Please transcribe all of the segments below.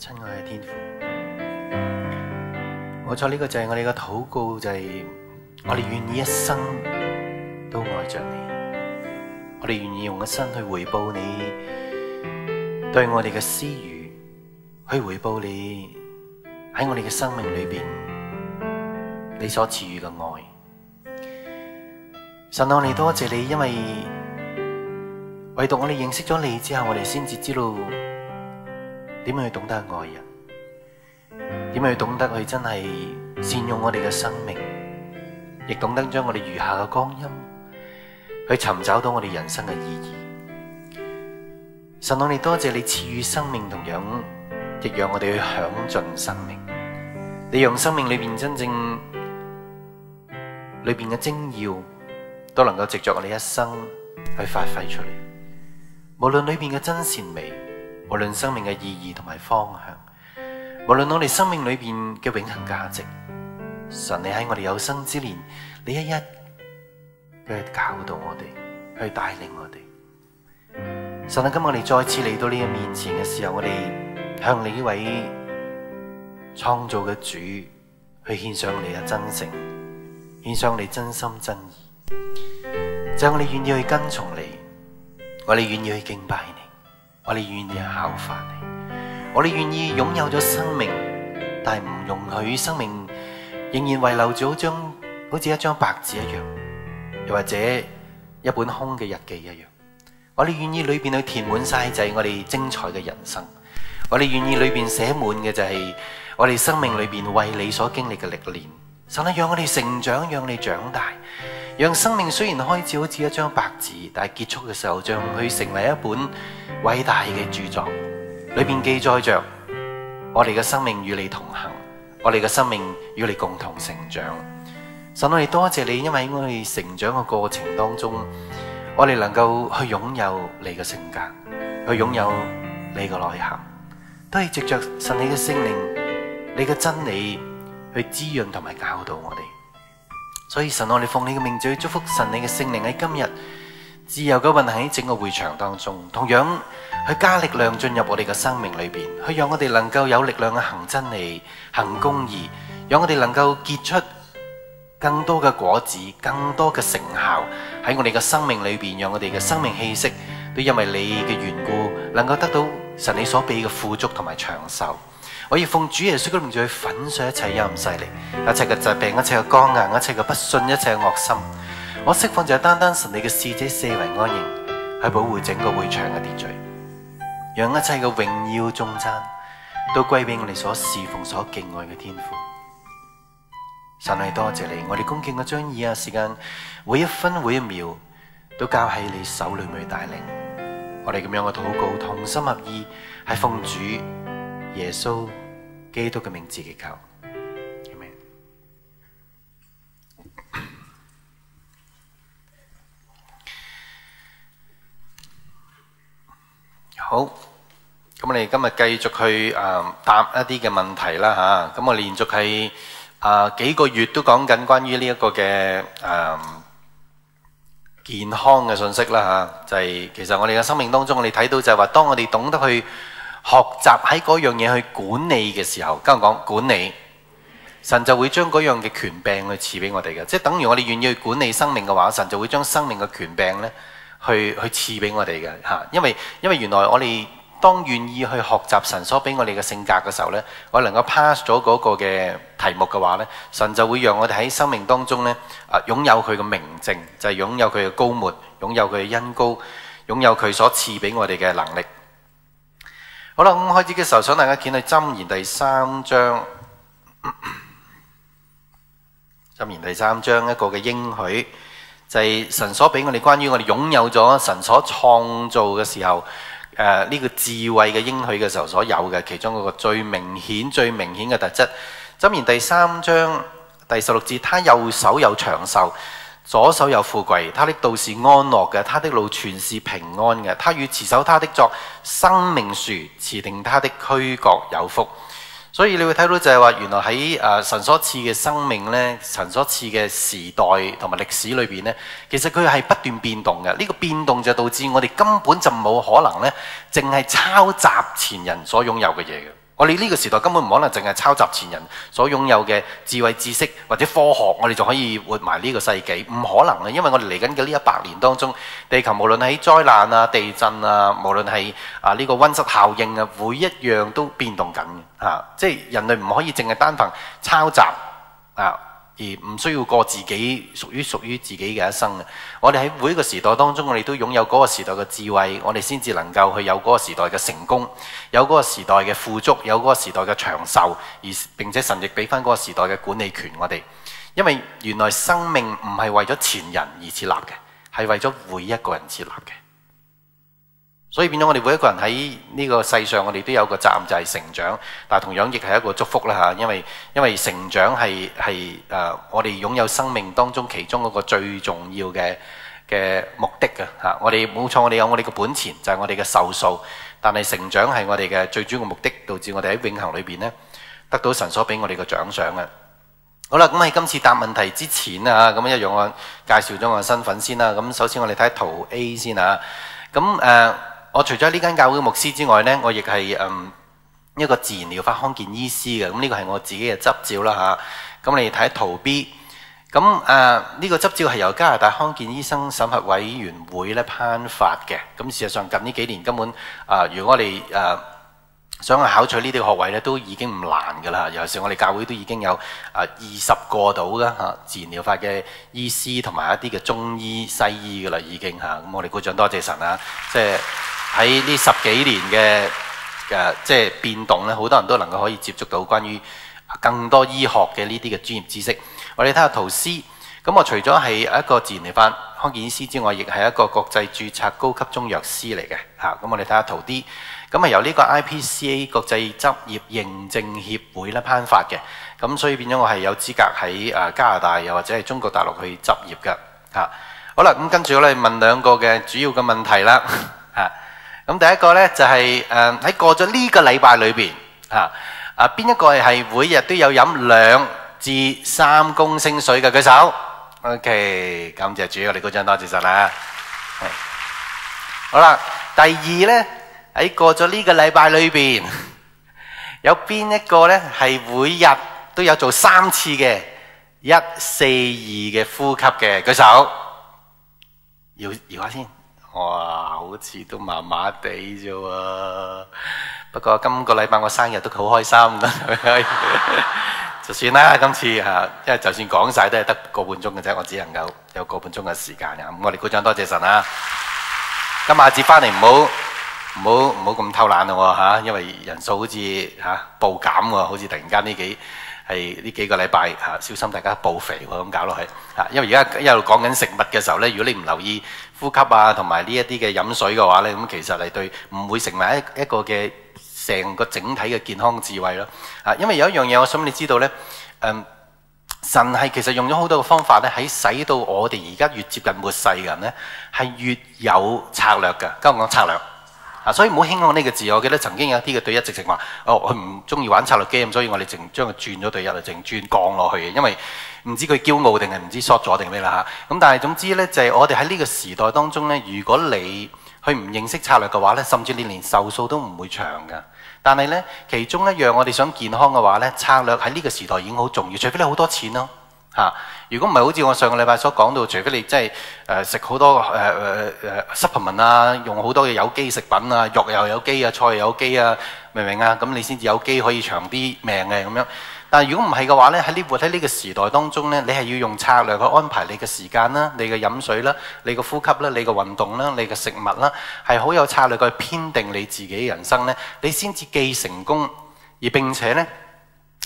親愛嘅天父，冇錯，呢個就係我哋嘅禱告，就係我哋願意一生都愛着你，我哋願意用一生去回報你對我哋嘅施予，去回報你喺我哋嘅生命裏邊你所賜予嘅愛。神，我哋多謝你，因為唯獨我哋認識咗你之後，我哋先至知道點樣去懂得愛人，點樣去懂得去真係善用我哋嘅生命，亦懂得將我哋餘下嘅光陰去尋找到我哋人生嘅意義。神，我哋多謝你賜予生命，同樣亦讓我哋去享盡生命。你讓生命裏邊真正裏邊嘅精要都能夠藉着我哋一生去發揮出嚟，無論裏邊嘅真善美，無論生命嘅意義同埋方向，無論我哋生命裏邊嘅永恆價值，神，你喺我哋有生之年，你一一去教導我哋，去帶領我哋。神啊，今日我哋再次嚟到你嘅面前嘅時候，我哋向你呢位創造嘅主去獻上你嘅真誠，獻上你真心真意，就係我哋願意去跟從你，我哋願意去敬拜你，我哋願意去效法你，我哋願意擁有咗生命，但係唔容許生命仍然遺留住好似一張白紙一樣，又或者一本空嘅日記一樣。我哋願意裏邊去填滿晒就係我哋精彩嘅人生，我哋願意裏邊寫滿嘅就係我哋生命裏邊為你所經歷嘅歷練。神啊，讓我哋成長，讓你長大，讓生命雖然開始好似一張白紙，但係結束嘅時候將去成為一本偉大嘅著作，裏邊記載着我哋嘅生命與你同行，我哋嘅生命與你共同成長。神，我哋多謝你，因為喺我哋成長嘅過程當中，我哋能夠去擁有你嘅性格，去擁有你嘅內涵，都係藉着神你嘅聖靈，你嘅真理去滋潤同埋教導我哋。所以神，我哋奉你嘅名字去祝福神你嘅聖靈喺今日自由嘅運行喺整個會場當中，同樣去加力量進入我哋嘅生命裏邊，去讓我哋能夠有力量去行真理、行公義，讓我哋能夠結出更多嘅果子，更多嘅成效喺我哋嘅生命裏邊，讓我哋嘅生命氣息都因為你嘅緣故，能夠得到神你所俾嘅富足同埋長壽。我要奉主耶穌嘅名字去粉碎一切陰勢力，一切嘅疾病，一切嘅剛硬，一切嘅不信，一切嘅惡心。我釋放就係單單神你嘅使者四圍安營，去保護整個會場嘅秩序，讓一切嘅榮耀頌讚都歸俾我哋所侍奉、所敬愛嘅天父。神，我哋多謝你，我哋恭敬嘅將以下時間每一分每一秒都交喺你手裏面帶領。我哋咁樣嘅禱告，同心合意，係奉主耶穌基督嘅名字祈求。Amen。好，咁我哋今日繼續去答一啲嘅問題啦吓。咁我連續係幾個月都講緊關於呢一個嘅健康嘅信息啦吓，就係其實我哋嘅生命當中，我哋睇到就係話，當我哋懂得去學習喺嗰樣嘢去管理嘅時候，跟我講管理，神就會將嗰樣嘅權柄去賜俾我哋嘅，即係等於我哋願意去管理生命嘅話，神就會將生命嘅權柄咧去賜俾我哋嘅吓，因為原來我哋當願意去學習神所俾我哋嘅性格嘅時候呢，我能夠 pass 咗嗰個嘅題目嘅話呢，神就會讓我哋喺生命當中呢擁有佢嘅明證，就係擁有佢嘅膏抹，擁有佢嘅恩膏，擁有佢所賜俾我哋嘅能力。好啦，咁開始嘅時候想大家見去箴言第3章，箴言第3章一個嘅應許，就係神所俾我哋關於我哋擁有咗神所創造嘅時候。呢個智慧嘅應許嘅時候所有嘅其中一個最明顯嘅特質。箴言第3章第16節，他右手有長壽，左手有富貴，他的道是安樂嘅，他的路全是平安嘅，他與持守他的作生命樹，持定他的區角有福。所以你會睇到就係話，原來喺神所賜嘅生命呢，神所賜嘅時代同埋歷史裏邊呢，其實佢係不斷變動嘅。呢個變動就導致我哋根本就冇可能呢，淨係抄襲前人所擁有嘅嘢嘅。我哋呢個時代根本唔可能淨係抄襲前人所擁有嘅智慧知識或者科學，我哋就可以活埋呢個世紀，唔可能嘅，因為我哋嚟緊嘅呢100年當中，地球無論喺災難啊、地震啊，無論係呢個溫室效應啊，每一樣都變動緊嘅，即係人類唔可以淨係單憑抄襲而唔需要過自己屬於自己嘅一生嘅。我哋喺每一個時代當中，我哋都擁有嗰個時代嘅智慧，我哋先至能夠去有嗰個時代嘅成功，有嗰個時代嘅富足，有嗰個時代嘅長壽，而並且神亦俾翻嗰個時代嘅管理權我哋。因為原來生命唔係為咗前人而設立嘅，係為咗每一個人設立嘅。所以變咗我哋每一個人喺呢個世上，我哋都有個責任就係成長，但係同樣亦係一個祝福啦嚇，因為成長係我哋擁有生命當中其中嗰個最重要嘅目的嘅嚇。我哋冇錯，我哋有我哋嘅本錢，就係我哋嘅壽數，但係成長係我哋嘅最主要嘅目的，導致我哋喺永恆裏邊呢得到神所俾我哋嘅獎賞嘅。好啦，咁喺今次答問題之前啊，咁一樣我介紹咗我嘅身份先啦。咁首先我哋睇圖 A 先啊，咁我除咗呢間教會嘅牧師之外呢，我亦係一個自然療法康健醫師嘅。咁呢個係我自己嘅執照啦嚇。咁你睇圖 B， 咁呢個執照係由加拿大康健醫生審核委員會咧頒發嘅。咁事實上近呢幾年根本如果我哋想去考取呢啲學位咧，都已經唔難噶啦。尤其是我哋教會都已經有20個到嘅自然療法嘅醫師同埋一啲嘅中醫西醫噶啦，已經嚇。咁我哋鼓掌多謝神啊！即係喺呢10幾年嘅即係變動咧，好多人都能夠可以接觸到關於更多醫學嘅呢啲嘅專業知識。我哋睇下圖 C， 咁我除咗係一個自然療法康健醫師之外，亦係一個國際註冊高級中藥師嚟嘅嚇。咁我哋睇下圖 D， 咁係由呢個 IPCA 國際執業認證協會咧頒發嘅。咁所以變咗我係有資格喺加拿大又或者係中國大陸去執業嘅嚇。好啦，咁跟住我哋問2個嘅主要嘅問題啦嚇。咁第一個呢，就係喺過咗呢個禮拜裏邊邊一個係每日都有飲2至3公升水嘅舉手。OK， 感謝主，我哋鼓掌多謝神啦。好啦，第二呢，喺過咗呢個禮拜裏邊，有邊一個呢係每日都有做3次嘅1、4、2嘅呼吸嘅舉手？搖下先。哇，好似都麻麻地啫喎。不過今個禮拜我生日都好開心，就算啦。今次因為就算講晒都係得個半鐘嘅啫，我只能夠有個半鐘嘅時間嘅。咁我哋鼓掌多謝神啦。今晚節翻嚟唔好咁偷懶咯嚇，因為人數好似暴減喎，好似突然間呢幾個禮拜小心大家暴肥喎，咁搞落去因為而家一路講緊食物嘅時候呢，如果你唔留意呼吸同埋呢一啲嘅飲水嘅話呢，咁其實係對唔會成為一個嘅成個整體嘅健康智慧咯。因為有一樣嘢我想你知道呢，神係其實用咗好多嘅方法呢，喺使到我哋而家越接近末世嘅人呢，係越有策略嘅。今日講策略。所以唔好輕看呢個字。我記得曾經有一啲嘅對一直話，佢唔中意玩策略 game，所以我哋淨將佢轉咗對一，淨轉降落去嘅，因為唔知佢驕傲定係唔知 short 咗定咩啦嚇。咁但係總之呢，就係我哋喺呢個時代當中呢，如果你去唔認識策略嘅話呢，甚至你連壽數都唔會長㗎。但係呢，其中一樣我哋想健康嘅話呢，策略喺呢個時代已經好重要，除非你好多錢咯。如果唔係好似我上個禮拜所講到，除非你真係食好多supplement 啊，用好多嘅有機食品啊，肉又有機啊，菜又有機啊，明唔明啊？咁你先至有機可以長啲命嘅咁樣。但係如果唔係嘅話呢，活喺呢個時代當中呢，你係要用策略去安排你嘅時間啦、你嘅飲水啦、你嘅呼吸啦、你嘅運動啦、你嘅食物啦，係好有策略去編定你自己嘅人生呢，你先至既成功，而並且呢，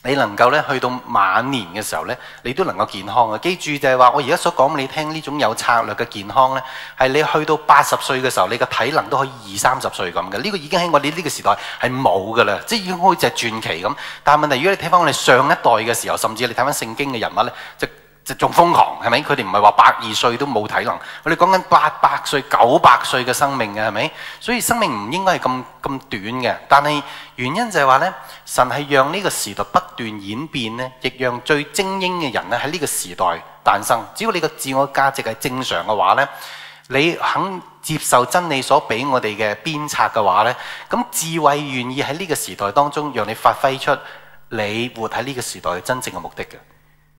你能夠咧去到晚年嘅時候咧，你都能夠健康嘅。記住就係話，我而家所講俾你聽呢種有策略嘅健康咧，係你去到80歲嘅時候，你嘅體能都可以20、30歲咁嘅。呢個已經喺我哋呢個時代係冇噶啦，即係已經好似係傳奇咁。但係問題，如果你睇翻我哋上一代嘅時候，甚至你睇翻聖經嘅人物咧，就仲瘋狂係咪？佢哋唔係話120歲都冇體能，我哋講緊800歲、900歲嘅生命嘅係咪？所以生命唔應該係咁短嘅。但係原因就係話呢，神係讓呢個時代不斷演變呢，亦讓最精英嘅人咧喺呢個時代誕生。只要你個自我價值係正常嘅話呢，你肯接受真理所俾我哋嘅鞭策嘅話呢，咁智慧願意喺呢個時代當中，讓你發揮出你活喺呢個時代嘅真正嘅目的嘅。